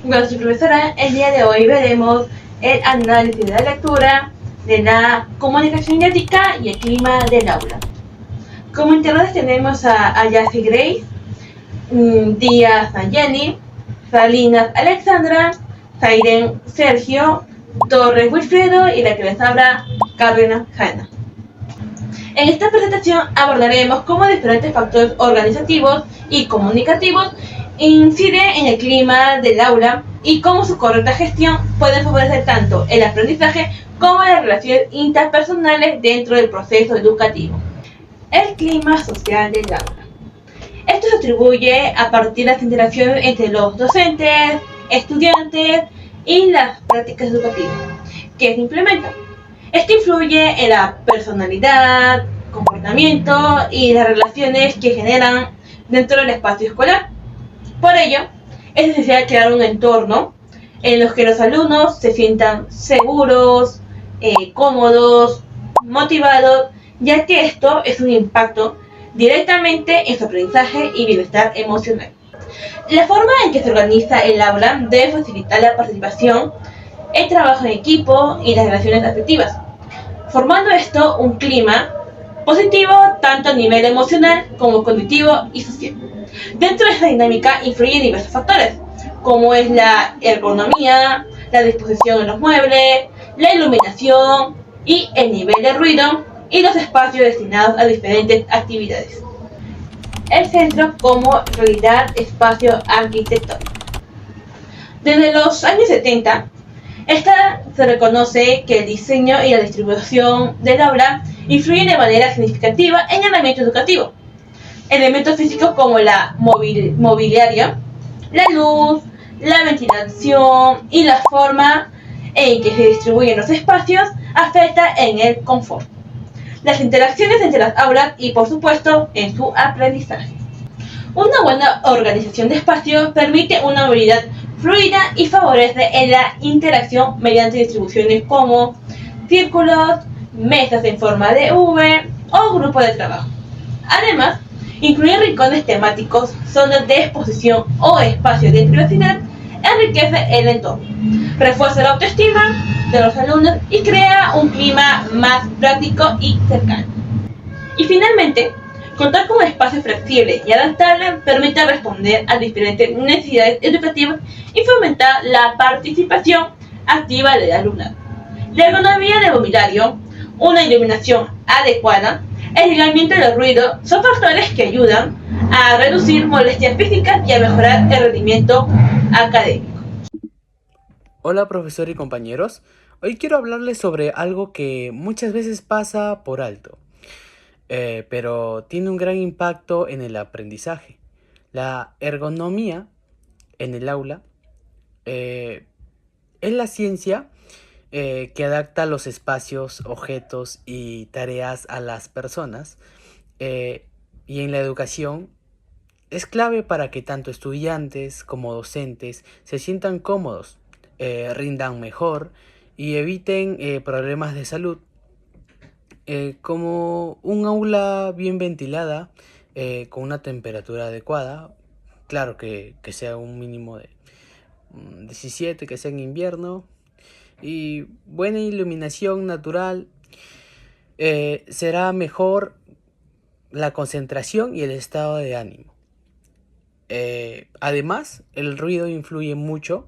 Bueno, soy profesora. El día de hoy veremos el análisis de la lectura, de la comunicación ética y el clima del aula. Como integrantes tenemos a Yassi Grace, Díaz Nayeli, Salinas Alexandra, Zairen Sergio, Torres Wilfredo y la que les habla, Carolina Hanna. En esta presentación abordaremos cómo diferentes factores organizativos y comunicativos inciden en el clima del aula y cómo su correcta gestión puede favorecer tanto el aprendizaje como las relaciones interpersonales dentro del proceso educativo. El clima social del aula. Esto se atribuye a partir de las interacciones entre los docentes, estudiantes y las prácticas educativas que se implementan. Esto influye en la personalidad, comportamiento y las relaciones que generan dentro del espacio escolar. Por ello, es necesario crear un entorno en los que los alumnos se sientan seguros, cómodos, motivados, ya que esto es un impacto directamente en su aprendizaje y bienestar emocional. La forma en que se organiza el aula debe facilitar la participación, el trabajo en equipo y las relaciones afectivas, formando esto un clima positivo tanto a nivel emocional como cognitivo y social. Dentro de esta dinámica influyen diversos factores, como es la ergonomía, la disposición de los muebles, la iluminación y el nivel de ruido y los espacios destinados a diferentes actividades. El centro como realidad espacio arquitectónico. Desde los años 70, esta se reconoce que el diseño y la distribución del aula influyen de manera significativa en el ambiente educativo. Elementos físicos como la mobiliario, la luz, la ventilación y la forma en que se distribuyen los espacios afecta en el confort, las interacciones entre las aulas y, por supuesto, en su aprendizaje. Una buena organización de espacios permite una movilidad fluida y favorece en la interacción mediante distribuciones como círculos, mesas en forma de V o grupos de trabajo. Además, incluir rincones temáticos, zonas de exposición o espacios de privacidad enriquece el entorno, refuerza la autoestima de los alumnos y crea un clima más práctico y cercano. Y finalmente, contar con un espacio flexible y adaptable permite responder a diferentes necesidades educativas y fomentar la participación activa del alumnado. La ergonomía del mobiliario, una iluminación adecuada, el aislamiento de los ruidos son factores que ayudan a reducir molestias físicas y a mejorar el rendimiento académico. Hola profesor y compañeros, hoy quiero hablarles sobre algo que muchas veces pasa por alto, pero tiene un gran impacto en el aprendizaje. La ergonomía en el aula es la ciencia que adapta los espacios, objetos y tareas a las personas, y en la educación es clave para que tanto estudiantes como docentes se sientan cómodos, rindan mejor y eviten problemas de salud, como un aula bien ventilada, con una temperatura adecuada, claro que sea un mínimo de 17, que sea en invierno, y buena iluminación natural. Será mejor la concentración y el estado de ánimo. Además, el ruido influye mucho.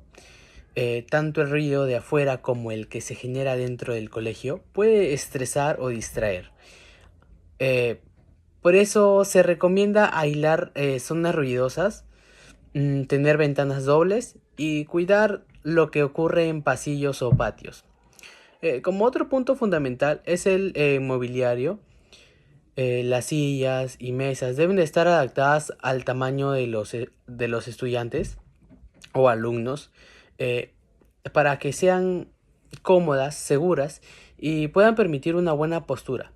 Tanto el ruido de afuera como el que se genera dentro del colegio puede estresar o distraer. Por eso se recomienda aislar zonas ruidosas, tener ventanas dobles y cuidar lo que ocurre en pasillos o patios. Como otro punto fundamental es el mobiliario. Las sillas y mesas deben de estar adaptadas al tamaño de los estudiantes o alumnos, para que sean cómodas, seguras y puedan permitir una buena postura.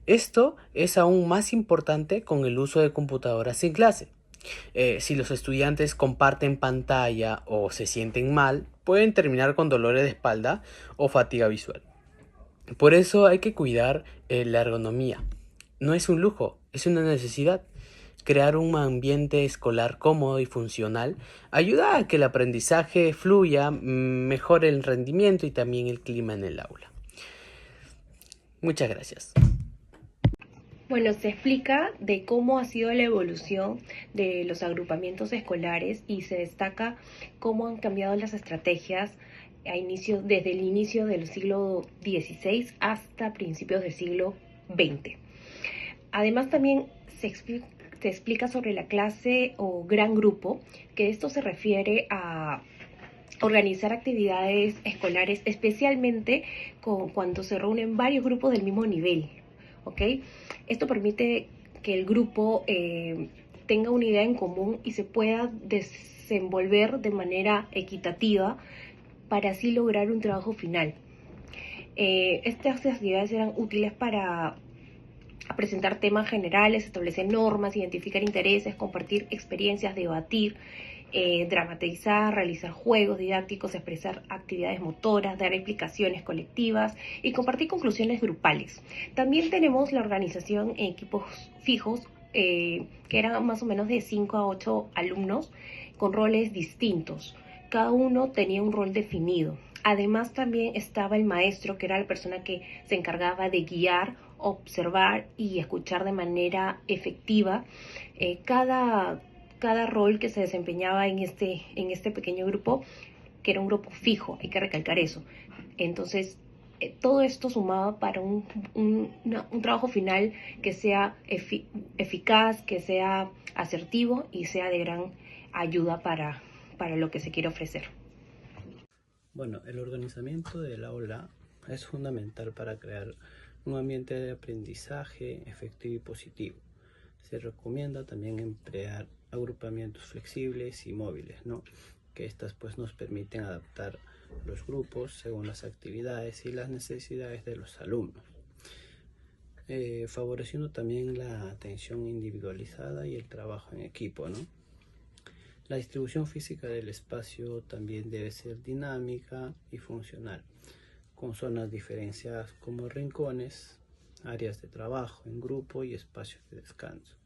Esto es aún más importante con el uso de computadoras en clase. Si los estudiantes comparten pantalla o se sienten mal, pueden terminar con dolores de espalda o fatiga visual. Por eso hay que cuidar la ergonomía. No es un lujo, es una necesidad. Crear un ambiente escolar cómodo y funcional ayuda a que el aprendizaje fluya, mejore el rendimiento y también el clima en el aula. Muchas gracias. Bueno, se explica de cómo ha sido la evolución de los agrupamientos escolares y se destaca cómo han cambiado las estrategias desde el inicio del siglo XVI hasta principios del siglo XX. Además, también se explica sobre la clase o gran grupo, que esto se refiere a organizar actividades escolares, especialmente cuando se reúnen varios grupos del mismo nivel, ¿ok? Esto permite que el grupo tenga una idea en común y se pueda desenvolver de manera equitativa para así lograr un trabajo final. Estas actividades eran útiles para presentar temas generales, establecer normas, identificar intereses, compartir experiencias, debatir, dramatizar, realizar juegos didácticos, expresar actividades motoras, dar explicaciones colectivas y compartir conclusiones grupales. También tenemos la organización en equipos fijos, que eran más o menos de 5 a 8 alumnos con roles distintos. Cada uno tenía un rol definido. Además también estaba el maestro, que era la persona que se encargaba de guiar, observar y escuchar de manera efectiva cada rol que se desempeñaba en este pequeño grupo, que era un grupo fijo, hay que recalcar eso. Entonces, todo esto sumaba para un trabajo final que sea eficaz, que sea asertivo y sea de gran ayuda para lo que se quiere ofrecer. Bueno, el organizamiento del aula es fundamental para crear un ambiente de aprendizaje efectivo y positivo. Se recomienda también emplear agrupamientos flexibles y móviles, ¿no? Que estas pues nos permiten adaptar los grupos según las actividades y las necesidades de los alumnos, favoreciendo también la atención individualizada y el trabajo en equipo, ¿no? La distribución física del espacio también debe ser dinámica y funcional, con zonas diferenciadas como rincones, áreas de trabajo en grupo y espacios de descanso,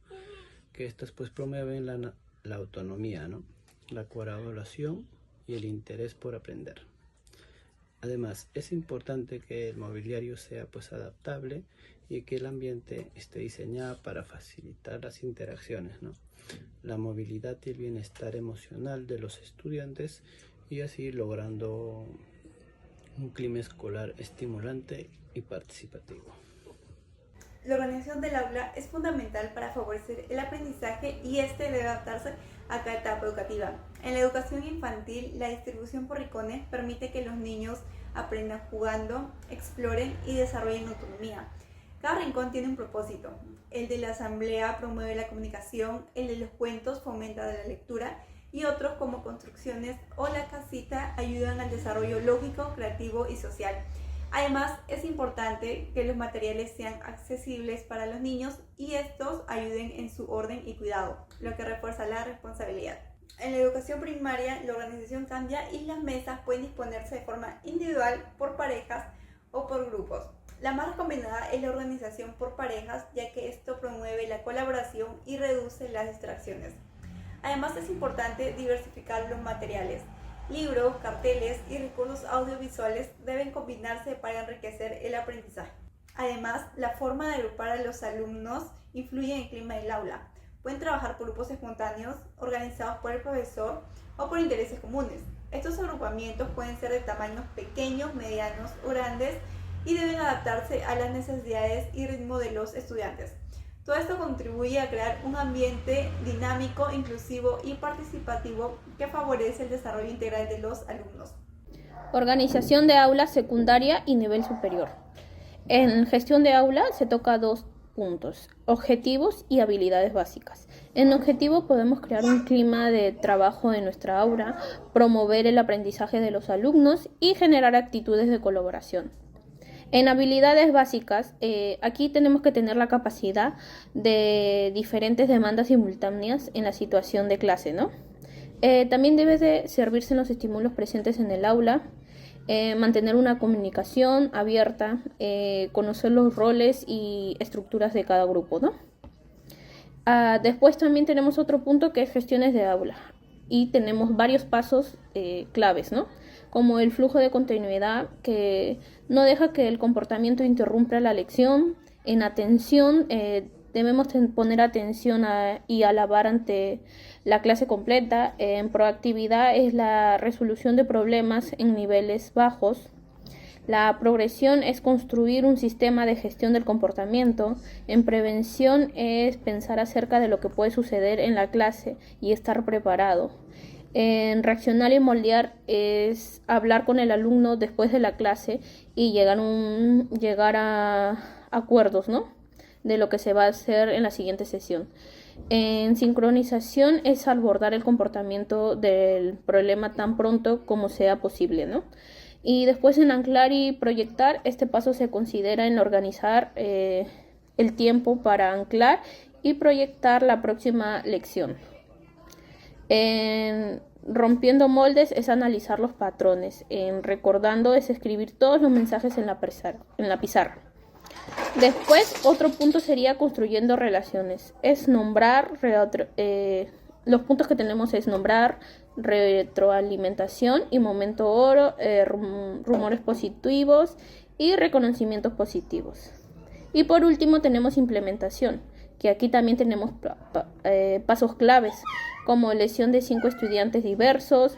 que estas pues promueven la autonomía, ¿no? La colaboración y el interés por aprender. Además, es importante que el mobiliario sea pues adaptable y que el ambiente esté diseñado para facilitar las interacciones, ¿no? La movilidad y el bienestar emocional de los estudiantes, y así logrando un clima escolar estimulante y participativo. La organización del aula es fundamental para favorecer el aprendizaje y este debe adaptarse a cada etapa educativa. En la educación infantil, la distribución por rincones permite que los niños aprendan jugando, exploren y desarrollen autonomía. Cada rincón tiene un propósito. El de la asamblea promueve la comunicación, el de los cuentos fomenta la lectura y otros como construcciones o la casita ayudan al desarrollo lógico, creativo y social. Además, es importante que los materiales sean accesibles para los niños y estos ayuden en su orden y cuidado, lo que refuerza la responsabilidad. En la educación primaria, la organización cambia y las mesas pueden disponerse de forma individual, por parejas o por grupos. La más recomendada es la organización por parejas, ya que esto promueve la colaboración y reduce las distracciones. Además, es importante diversificar los materiales. Libros, carteles y recursos audiovisuales deben combinarse para enriquecer el aprendizaje. Además, la forma de agrupar a los alumnos influye en el clima del aula. Pueden trabajar por grupos espontáneos, organizados por el profesor o por intereses comunes. Estos agrupamientos pueden ser de tamaños pequeños, medianos o grandes y deben adaptarse a las necesidades y ritmo de los estudiantes. Todo esto contribuye a crear un ambiente dinámico, inclusivo y participativo que favorece el desarrollo integral de los alumnos. Organización de aula secundaria y nivel superior. En gestión de aula se toca 2 puntos: objetivos y habilidades básicas. En objetivo podemos crear un clima de trabajo en nuestra aula, promover el aprendizaje de los alumnos y generar actitudes de colaboración. En habilidades básicas, aquí tenemos que tener la capacidad de diferentes demandas simultáneas en la situación de clase, ¿no? También debe de servirse en los estímulos presentes en el aula, mantener una comunicación abierta, conocer los roles y estructuras de cada grupo, ¿no? Después también tenemos otro punto que es gestiones de aula y tenemos varios pasos claves, ¿no? Como el flujo de continuidad que no deja que el comportamiento interrumpa la lección. En atención debemos poner atención y alabar ante la clase completa. En proactividad es la resolución de problemas en niveles bajos. La progresión es construir un sistema de gestión del comportamiento. En prevención es pensar acerca de lo que puede suceder en la clase y estar preparado. En reaccionar y moldear es hablar con el alumno después de la clase y llegar a acuerdos, ¿no?, de lo que se va a hacer en la siguiente sesión. En sincronización es abordar el comportamiento del problema tan pronto como sea posible, ¿no? Y después en anclar y proyectar, este paso se considera en organizar el tiempo para anclar y proyectar la próxima lección. En rompiendo moldes es analizar los patrones. En recordando es escribir todos los mensajes en la pizarra. Después, otro punto sería construyendo relaciones. Es nombrar, los puntos que tenemos es nombrar, retroalimentación y momento oro, rumores positivos y reconocimientos positivos. Y por último tenemos implementación, que aquí también tenemos pasos claves, como elección de 5 estudiantes diversos,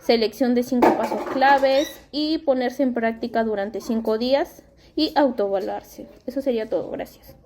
selección de 5 pasos claves y ponerse en práctica durante 5 días y autoevaluarse. Eso sería todo. Gracias.